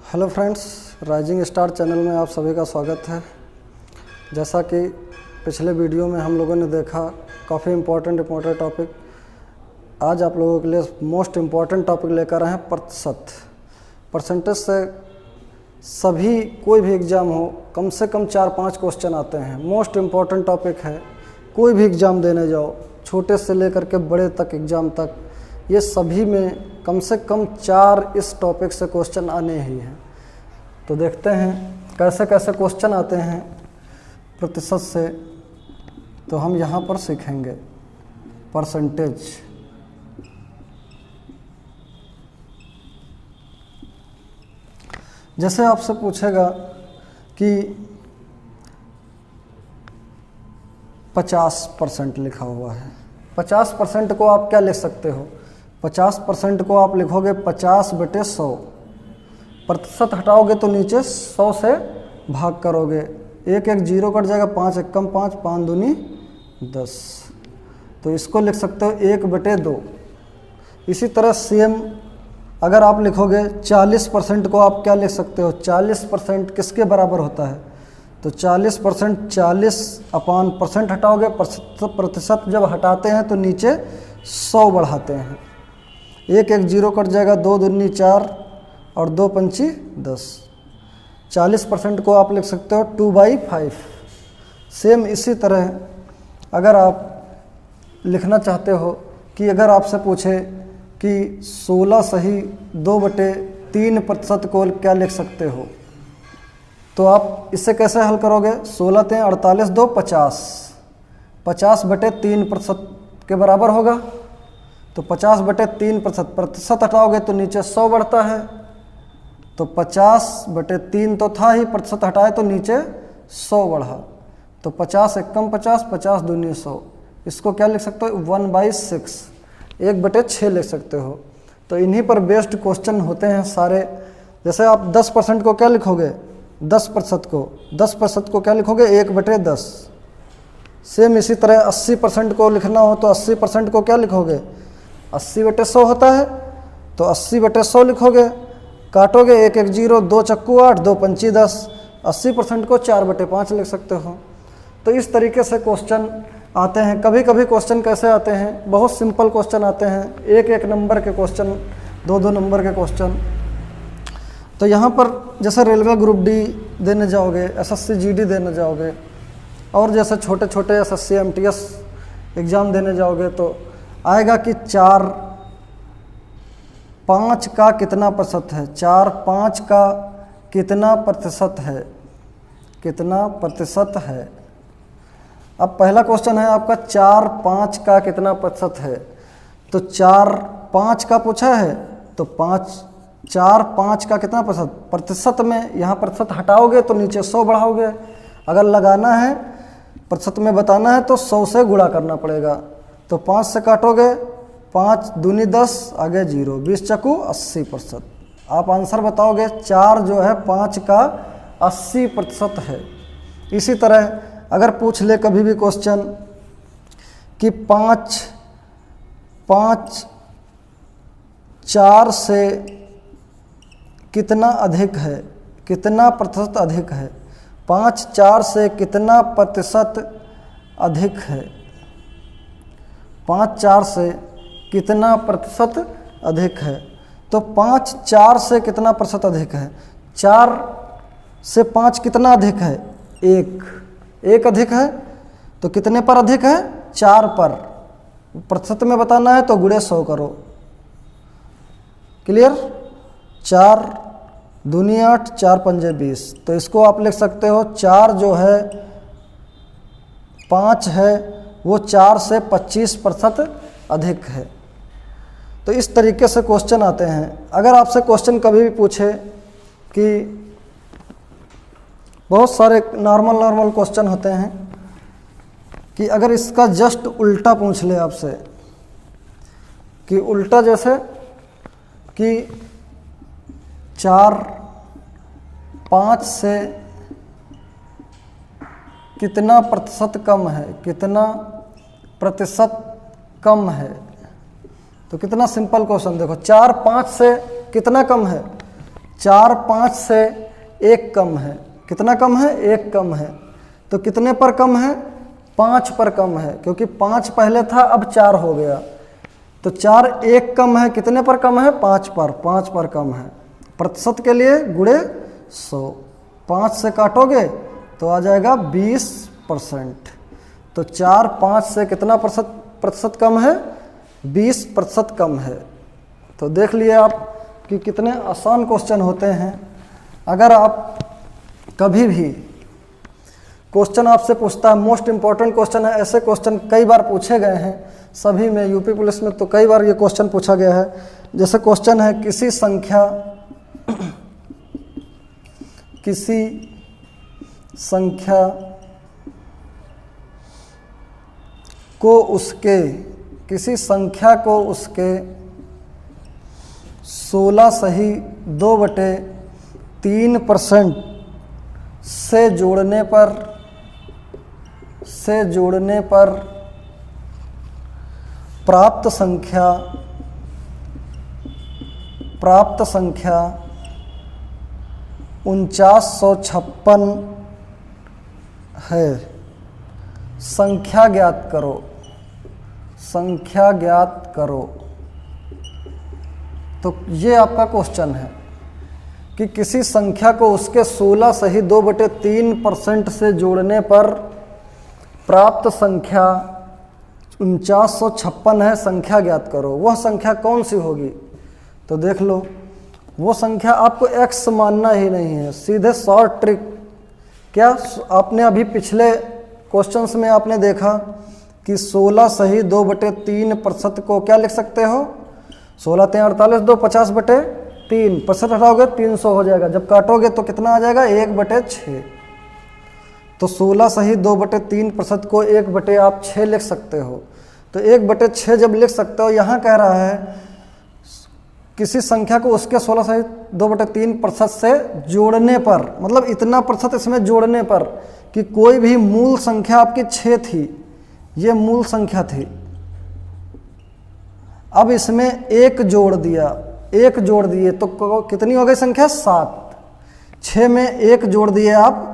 Hello friends, rising star channel में आप सभी का स्वागत है। जैसा कि पिछले वीडियो में हम लोगों ने देखा, काफ़ी इम्पोर्टेंट टॉपिक। आज आप लोगों के लिए मोस्ट इम्पॉर्टेंट टॉपिक लेकर आए हैं प्रतिशत। परसेंटेज से सभी कोई भी एग्ज़ाम हो, कम से कम 4-5 क्वेश्चन आते हैं। मोस्ट इम्पॉर्टेंट टॉपिक है। कोई भी एग्ज़ाम देने जाओ, छोटे से लेकर के बड़े तक एग्ज़ाम तक, ये सभी में कम से कम 4 इस टॉपिक से क्वेश्चन आने ही हैं। तो देखते हैं कैसे कैसे क्वेश्चन आते हैं प्रतिशत से। तो हम यहाँ पर सीखेंगे परसेंटेज। जैसे आपसे पूछेगा कि 50% लिखा हुआ है, 50% को आप क्या लिख सकते हो? 50% को आप लिखोगे 50/100। प्रतिशत हटाओगे तो नीचे 100 से भाग करोगे, एक एक जीरो कट जाएगा, 5 एकम 5, 5 दूनी 10। तो इसको लिख सकते हो 1/2। इसी तरह सेम अगर आप लिखोगे 40% को आप क्या लिख सकते हो? 40% किसके बराबर होता है? तो 40% 40/% हटाओगे, प्रतिशत जब हटाते हैं तो नीचे 100 बढ़ाते हैं, एक एक जीरो कट जाएगा, 2 दूनी 4 और 2 पंची 10। 40% को आप लिख सकते हो 2/5। सेम इसी तरह अगर आप लिखना चाहते हो कि अगर आपसे पूछे कि 16 सही 2/3% को क्या लिख सकते हो, तो आप इसे कैसे हल करोगे? 16 × 48 2 50, 50/3% के बराबर होगा। तो 50/3%, प्रतिशत हटाओगे तो नीचे 100 बढ़ता है। तो 50/3 तो था ही, प्रतिशत हटाए तो नीचे 100 बढ़ा। तो 50 एकम 50, 50 दूनी 100। इसको क्या लिख सकते हो? 1/6, 1/6 लिख सकते हो। तो इन्हीं पर बेस्ड क्वेश्चन होते हैं सारे। जैसे आप 10% को क्या लिखोगे? 10% को क्या लिखोगे? 1/10। सेम इसी तरह 80% को लिखना हो तो 80% को क्या लिखोगे? 80/100 होता है, तो 80/100 लिखोगे, काटोगे, एक एक जीरो, 2 चक्कू 8, 2 पंची 10। 80% को 4/5 लिख सकते हो। तो इस तरीके से क्वेश्चन आते हैं। कभी कभी क्वेश्चन कैसे आते हैं? बहुत सिंपल क्वेश्चन आते हैं, एक एक नंबर के क्वेश्चन, 2-2 नंबर के क्वेश्चन। तो यहाँ पर जैसे रेलवे ग्रुप डी देने जाओगे, SSC GD देने जाओगे, और जैसे छोटे छोटे SSC MTS एग्ज़ाम देने जाओगे, तो आएगा कि 4/5 का कितना प्रतिशत है? 4/5 का कितना प्रतिशत है? कितना प्रतिशत है? अब पहला क्वेश्चन है आपका 4/5 का कितना प्रतिशत है। तो 4/5 का पूछा है, तो 4/5 का कितना प्रतिशत? प्रतिशत में यहाँ प्रतिशत हटाओगे तो नीचे 100 बढ़ाओगे। अगर लगाना है, प्रतिशत में बताना है, तो 100 से गुणा करना पड़ेगा। तो 5 से काटोगे, 5 दूनी 10, आगे 0, 20 चक्कू 80%। आप आंसर बताओगे। 4 जो है 5 का 80% है। इसी तरह अगर पूछ ले कभी भी क्वेश्चन कि 5 4 से कितना अधिक है, कितना प्रतिशत अधिक है? 5 4 से कितना प्रतिशत अधिक है? 5 4 से कितना प्रतिशत अधिक है? तो 5 4 से कितना प्रतिशत अधिक है? 4 से 5 कितना अधिक है? 1 अधिक है। तो कितने पर अधिक है? 4 पर। प्रतिशत में बताना है तो गुणे 100 करो। क्लियर? 4 दूनी 8, 4 पंजे 20। तो इसको आप लिख सकते हो 4 जो है 5 है, वो 4 से 25% अधिक है। तो इस तरीके से क्वेश्चन आते हैं। अगर आपसे क्वेश्चन कभी भी पूछे कि बहुत सारे नॉर्मल क्वेश्चन होते हैं कि अगर इसका जस्ट उल्टा पूछ ले आपसे, कि उल्टा जैसे कि 4/5 से कितना प्रतिशत कम है? कितना प्रतिशत कम है? तो कितना सिंपल क्वेश्चन देखो, 4/5 से कितना कम है? 4 5 से 1 कम है। कितना कम है? 1 कम है। तो कितने पर कम है? 5 पर कम है, क्योंकि 5 पहले था, अब 4 हो गया। तो 4 1 कम है, कितने पर कम है? 5 पर। 5 पर कम है। प्रतिशत के लिए गुणे 100, 5 से काटोगे तो आ जाएगा 20%। तो 4 5 से कितना प्रतिशत कम है? 20% कम है। तो देख लिए आप कि कितने आसान क्वेश्चन होते हैं। अगर आप कभी भी क्वेश्चन आपसे पूछता है, मोस्ट इंपॉर्टेंट क्वेश्चन है, ऐसे क्वेश्चन कई बार पूछे गए हैं सभी में, यूपी पुलिस में तो कई बार ये क्वेश्चन पूछा गया है। जैसे क्वेश्चन है किसी संख्या को उसके 16 सही 2/3% से जोड़ने पर प्राप्त संख्या 4956 है। संख्या ज्ञात करो। तो ये आपका क्वेश्चन है कि किसी संख्या को उसके 16 सही 2/3% से जोड़ने पर प्राप्त संख्या 4956 है, संख्या ज्ञात करो। वह संख्या कौन सी होगी? तो देख लो, वो संख्या आपको x मानना ही नहीं है, सीधे शॉर्ट ट्रिक। क्या आपने अभी पिछले क्वेश्चंस में आपने देखा कि 16 सही 2/3% को क्या लिख सकते हो? 16 3 48, 2 50/3, % हटाओगे 300 हो जाएगा। जब काटोगे तो कितना आ जाएगा? 1/6। तो 16 सही 2/3% को 1/6 लिख सकते हो। तो 1/6 जब लिख सकते हो, यहाँ कह रहा है किसी संख्या को उसके 16 सही 2/3% से जोड़ने पर, मतलब इतना प्रतिशत इसमें जोड़ने पर कि कोई भी मूल संख्या आपकी 6 थी, ये मूल संख्या थी। अब इसमें 1 जोड़ दिए तो कितनी हो गई संख्या? 7। 6 में 1 जोड़ दिए आप,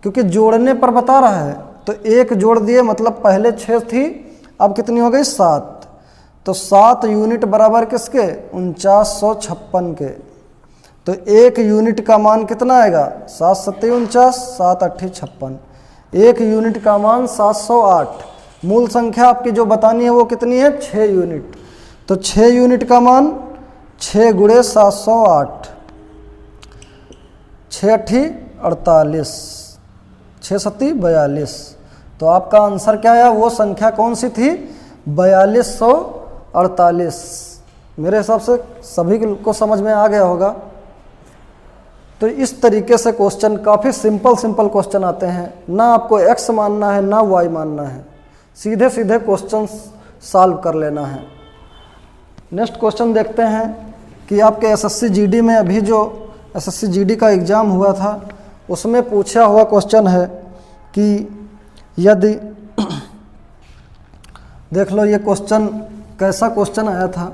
क्योंकि जोड़ने पर बता रहा है, तो 1 जोड़ दिए मतलब पहले 6 थी, अब कितनी हो गई? 7। तो 7 यूनिट बराबर किसके? 4956 के। तो 1 यूनिट का मान कितना आएगा? 7 7 49, 7 8 56। 1 यूनिट का मान 708। मूल संख्या आपकी जो बतानी है वो कितनी है? 6 यूनिट। तो 6 यूनिट का मान 6 × 708, 6 8 48, 6 7 42। तो आपका आंसर क्या आया? वो संख्या कौन सी थी? 4248। मेरे हिसाब से सभी को समझ में आ गया होगा। तो इस तरीके से क्वेश्चन काफ़ी सिंपल क्वेश्चन आते हैं, ना आपको x मानना है ना y मानना है, सीधे क्वेश्चन सॉल्व कर लेना है। नेक्स्ट क्वेश्चन देखते हैं कि आपके एसएससी जीडी में अभी जो एसएससी जीडी का एग्ज़ाम हुआ था उसमें पूछा हुआ क्वेश्चन है कि यदि देख लो ये क्वेश्चन कैसा क्वेश्चन आया था।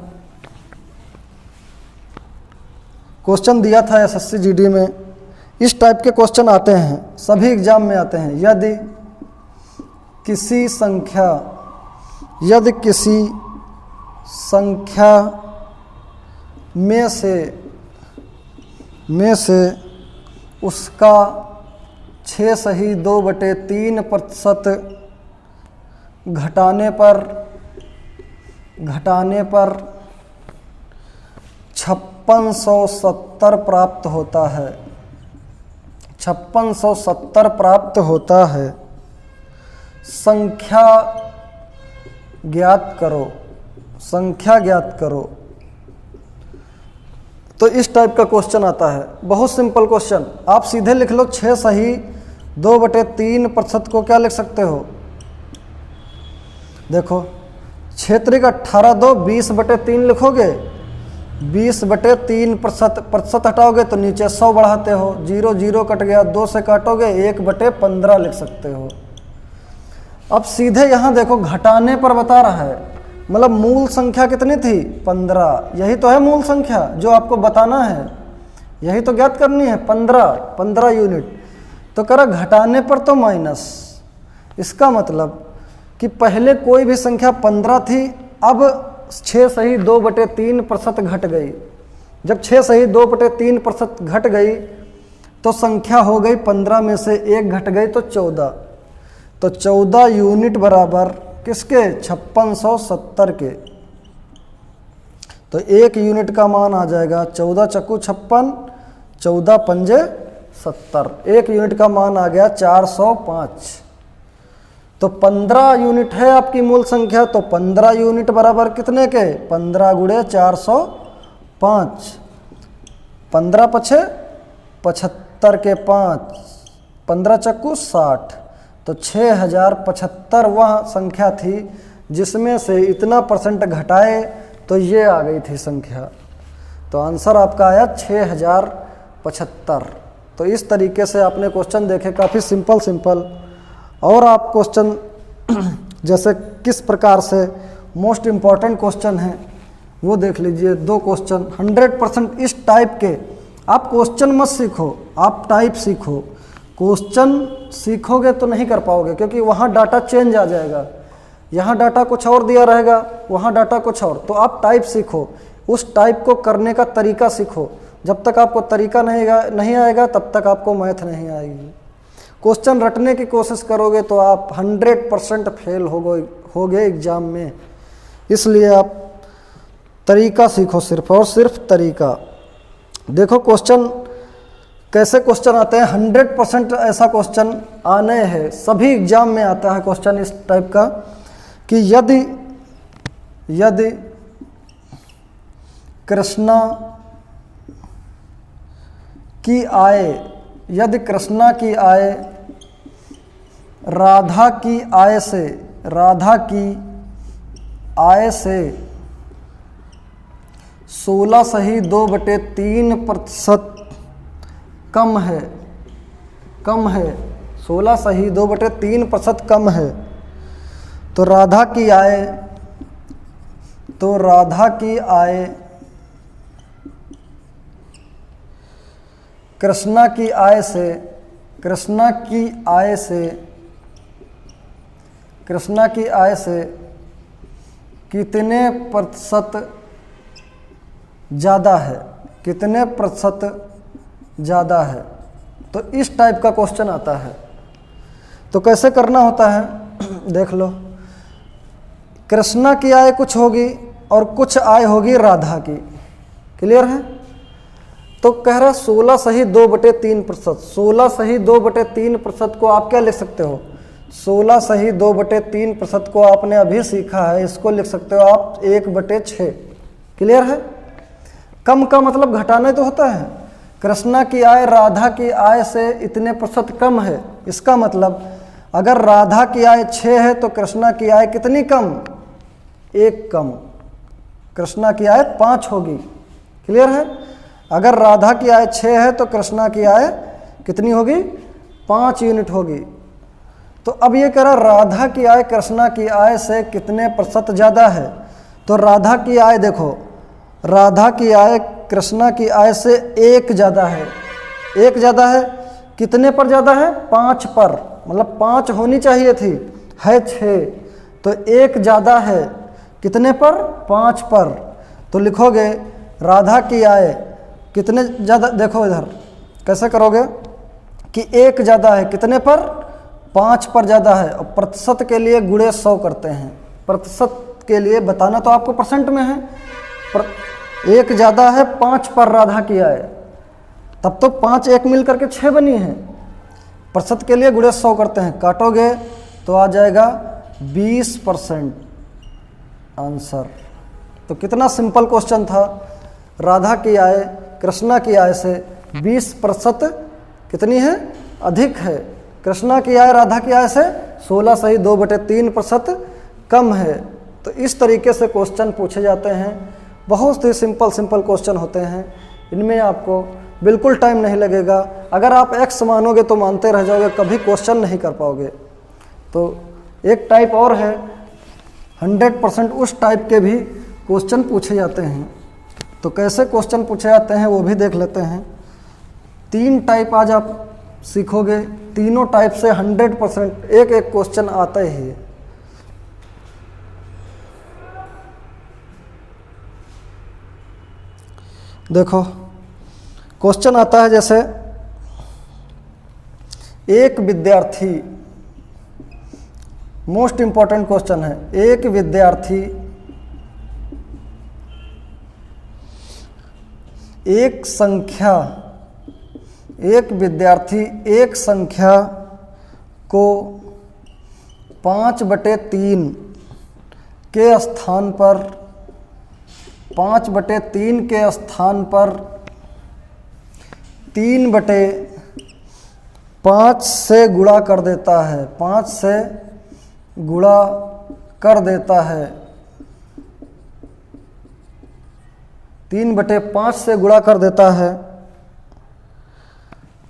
क्वेश्चन दिया था एसएससी जीडी में, इस टाइप के क्वेश्चन आते हैं, सभी एग्जाम में आते हैं। यदि किसी संख्या में से उसका 6 सही 2/3% घटाने पर 5670 प्राप्त होता है। 5670 प्राप्त होता है। संख्या ज्ञात करो। तो इस टाइप का क्वेश्चन आता है, बहुत सिंपल क्वेश्चन। आप सीधे लिख लो 6 सही 2/3% को क्या लिख सकते हो? देखो 6 × 18 2 20/3 लिखोगे, 20/3% हटाओगे तो नीचे 100 बढ़ाते हो, 0 0 कट गया, 2 से काटोगे 1/15 लिख सकते हो। अब सीधे यहाँ देखो घटाने पर बता रहा है, मतलब मूल संख्या कितनी थी? 15। यही तो है मूल संख्या जो आपको बताना है। यही तो ज्ञात करनी है, 15 यूनिट। तो कह रहा घटाने पर तो माइनस, इसका मतलब कि पहले कोई भी संख्या 15 थी, अब 6 सही 2/3% घट गई। जब 6 सही 2/3% घट गई तो संख्या हो गई 15 में से 1 घट गई तो 14। तो 14 यूनिट बराबर किसके? 5670 के। तो 1 यूनिट का मान आ जाएगा 14 चक्कू 56, 14 पंजे 70। 1 यूनिट का मान आ गया 405। तो 15 यूनिट है आपकी मूल संख्या, तो 15 यूनिट बराबर कितने के? 15 गुणे 405। 15 पछे 75 के 5, 15 चक्कू 60। तो 6075 वह संख्या थी जिसमें से इतना परसेंट घटाए तो ये आ गई थी संख्या। तो आंसर आपका आया 6075। तो इस तरीके से आपने क्वेश्चन देखे, काफ़ी सिंपल। और आप क्वेश्चन जैसे किस प्रकार से मोस्ट इम्पॉर्टेंट क्वेश्चन है वो देख लीजिए। 2 क्वेश्चन 100% इस टाइप के। आप क्वेश्चन मत सीखो, आप टाइप सीखो। क्वेश्चन सीखोगे तो नहीं कर पाओगे, क्योंकि वहाँ डाटा चेंज आ जाएगा। यहाँ डाटा कुछ और दिया रहेगा, वहाँ डाटा कुछ और। तो आप टाइप सीखो, उस टाइप को करने का तरीका सीखो। जब तक आपको तरीका नहीं आएगा तब तक आपको मैथ नहीं आएगी। क्वेश्चन रटने की कोशिश करोगे तो आप 100% फेल होगे एग्जाम में। इसलिए आप तरीका सीखो, सिर्फ और सिर्फ तरीका। देखो क्वेश्चन कैसे क्वेश्चन आते हैं। 100% ऐसा क्वेश्चन आने हैं, सभी एग्जाम में आता है क्वेश्चन इस टाइप का कि यदि कृष्णा की आय, कृष्णा की आय राधा की आय से 16 सही 2/3% कम है 16 सही 2/3% कम है, तो राधा की आय कृष्णा की आय से कितने प्रतिशत ज़्यादा है। तो इस टाइप का क्वेश्चन आता है। तो कैसे करना होता है देख लो। कृष्णा की आय कुछ होगी और कुछ आय होगी राधा की। क्लियर है? तो कह रहा 16 सही 2/3%। 16 सही 2/3% को आप क्या लिख सकते हो? 16 सही 2/3% को आपने अभी सीखा है, इसको लिख सकते हो आप 1/6। क्लियर है? कम का मतलब घटाना तो होता है। कृष्णा की आय राधा की आय से इतने % कम है, इसका मतलब अगर राधा की आय 6 है तो कृष्णा की आय कितनी कम? 1 कम। कृष्णा की आय 5 होगी। क्लियर है? अगर राधा की आय 6 है तो कृष्णा की आय कितनी होगी? 5 यूनिट होगी। तो अब ये कह रहा राधा की आय कृष्णा की आय से कितने % ज़्यादा है। तो राधा की आय देखो, राधा की आय कृष्णा की आय से 1 ज़्यादा है। 1 ज़्यादा है, कितने पर ज़्यादा है? 5 पर, मतलब 5 होनी चाहिए थी, है 6। तो 1 ज़्यादा है कितने पर? 5 पर। तो लिखोगे राधा की आय कितने ज़्यादा, देखो इधर कैसे करोगे कि 1 ज़्यादा है कितने पर? 5 पर ज़्यादा है। और प्रतिशत के लिए गुणे 100 करते हैं। प्रतिशत के लिए बताना तो आपको परसेंट में है। 1 ज़्यादा है 5 पर राधा की आय, तब तो 5 1 मिल करके 6 बनी है। प्रतिशत के लिए गुणे 100 करते हैं, काटोगे तो आ जाएगा 20% आंसर। तो कितना सिंपल क्वेश्चन था। राधा की आय कृष्णा की आय से 20% कितनी है? अधिक है। कृष्णा की आय राधा की आय से 16 सही 2/3% कम है। तो इस तरीके से क्वेश्चन पूछे जाते हैं। बहुत ही सिंपल क्वेश्चन होते हैं। इनमें आपको बिल्कुल टाइम नहीं लगेगा। अगर आप एक्स मानोगे तो मानते रह जाओगे, कभी क्वेश्चन नहीं कर पाओगे। तो एक टाइप और है, 100% उस टाइप के भी क्वेश्चन पूछे जाते हैं। तो कैसे क्वेश्चन पूछे जाते हैं वो भी देख लेते हैं। 3 टाइप आज आप सीखोगे, तीनों टाइप से 100% एक एक क्वेश्चन आता ही है। देखो क्वेश्चन आता है जैसे एक विद्यार्थी, मोस्ट इंपॉर्टेंट क्वेश्चन है, एक विद्यार्थी एक संख्या को 5/3 के स्थान पर 3/5 से गुणा कर देता है, 5 से गुणा कर देता है, 3/5 से गुणा कर देता है,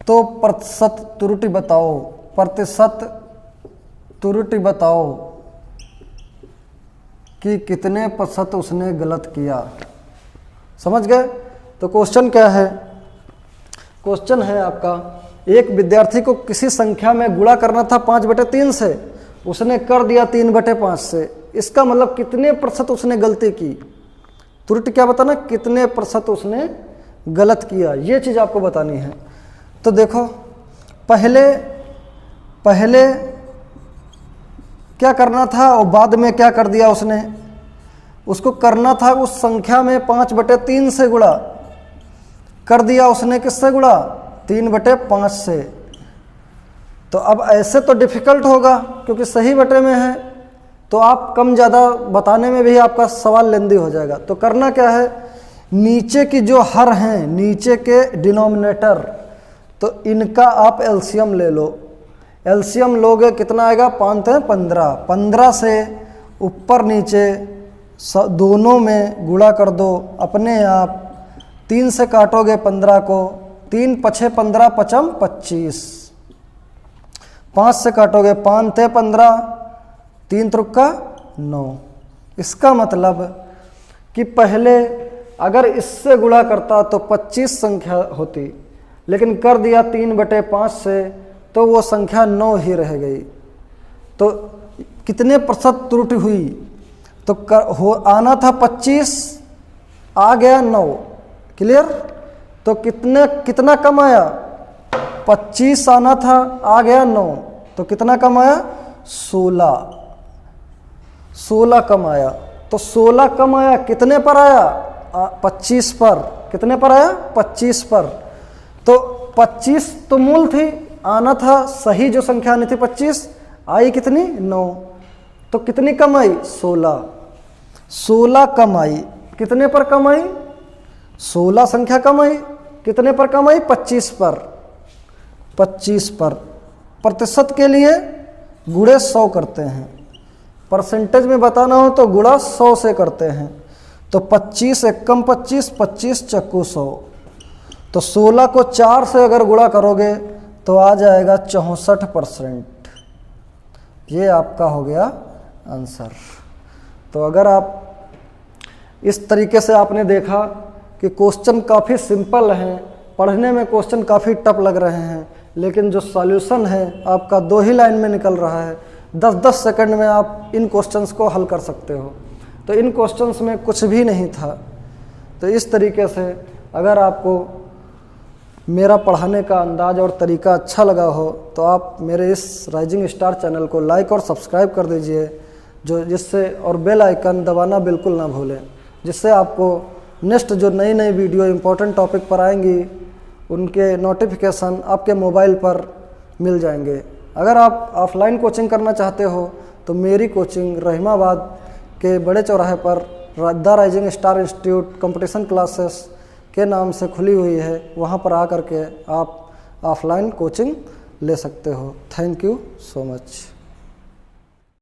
तो प्रतिशत त्रुटि बताओ कि कितने प्रतिशत उसने गलत किया। समझ गए? तो क्वेश्चन क्या है? क्वेश्चन है आपका, एक विद्यार्थी को किसी संख्या में गुणा करना था 5/3 से, उसने कर दिया 3/5 से। इसका मतलब कितने प्रतिशत उसने गलती की, त्रुटि क्या बताना, कितने प्रतिशत उसने गलत किया, ये चीज़ आपको बतानी है। तो देखो पहले क्या करना था और बाद में क्या कर दिया उसने। उसको करना था उस संख्या में 5/3 से गुणा, कर दिया उसने किससे गुणा, 3/5 से। तो अब ऐसे तो डिफ़िकल्ट होगा क्योंकि सही बटे में है, तो आप कम ज़्यादा बताने में भी आपका सवाल लेंदी हो जाएगा। तो करना क्या है, नीचे की जो हर हैं, नीचे के डिनोमिनेटर, तो इनका आप एलसीएम ले लो। एलसीएम लोगे कितना आएगा, 5 × 15, 15 से ऊपर नीचे दोनों में गुणा कर दो अपने आप। 3 से काटोगे 15 को, 3 × 5 = 15, 5 × 25, 5 से काटोगे 5 × 15, 3 × 9। इसका मतलब कि पहले अगर इससे गुणा करता तो 25 संख्या होती, लेकिन कर दिया 3/5 से, तो वो संख्या 9 ही रह गई। तो कितने प्रतिशत त्रुटि हुई, तो आना था 25, आ गया 9। क्लियर? तो कितना कम आया, 25 आना था, आ गया 9, तो कितना कम आया, 16 कम आया। तो 16 कम आया, कितने पर आया, 25 पर। कितने पर आया, 25 पर। तो 25 तो मूल थी, आना था सही जो संख्या आनी थी 25, आई कितनी, 9। तो कितनी कम आई, 16 कम आई। कितने पर कम आई, 16 संख्या कम आई। कितने पर कम आई, 25 पर। 25 पर। प्रतिशत के लिए गुणे 100 करते हैं, परसेंटेज में बताना हो तो गुणा 100 से करते हैं। तो 25 एकम 25, 25 चक्कू 100। तो 16 को 4 से अगर गुणा करोगे तो आ जाएगा 64%। ये आपका हो गया आंसर। तो अगर आप इस तरीके से आपने देखा कि क्वेश्चन काफ़ी सिंपल हैं, पढ़ने में क्वेश्चन काफ़ी टफ लग रहे हैं, लेकिन जो सॉल्यूशन है आपका 2 ही लाइन में निकल रहा है। 10-10 सेकंड में आप इन क्वेश्चंस को हल कर सकते हो। तो इन क्वेश्चंस में कुछ भी नहीं था। तो इस तरीके से अगर आपको मेरा पढ़ाने का अंदाज़ और तरीका अच्छा लगा हो तो आप मेरे इस राइजिंग स्टार चैनल को लाइक और सब्सक्राइब कर दीजिए, जिससे और बेल आइकन दबाना बिल्कुल ना भूलें, जिससे आपको नेक्स्ट जो नई नई वीडियो इंपॉर्टेंट टॉपिक पर आएंगी उनके नोटिफिकेशन आपके मोबाइल पर मिल जाएंगे। अगर आप ऑफलाइन कोचिंग करना चाहते हो तो मेरी कोचिंग रहीमाबाद के बड़े चौराहे पर the rising star institute competition classes के नाम से खुली हुई है, वहाँ पर आकर के आप ऑफलाइन कोचिंग ले सकते हो। Thank you so much.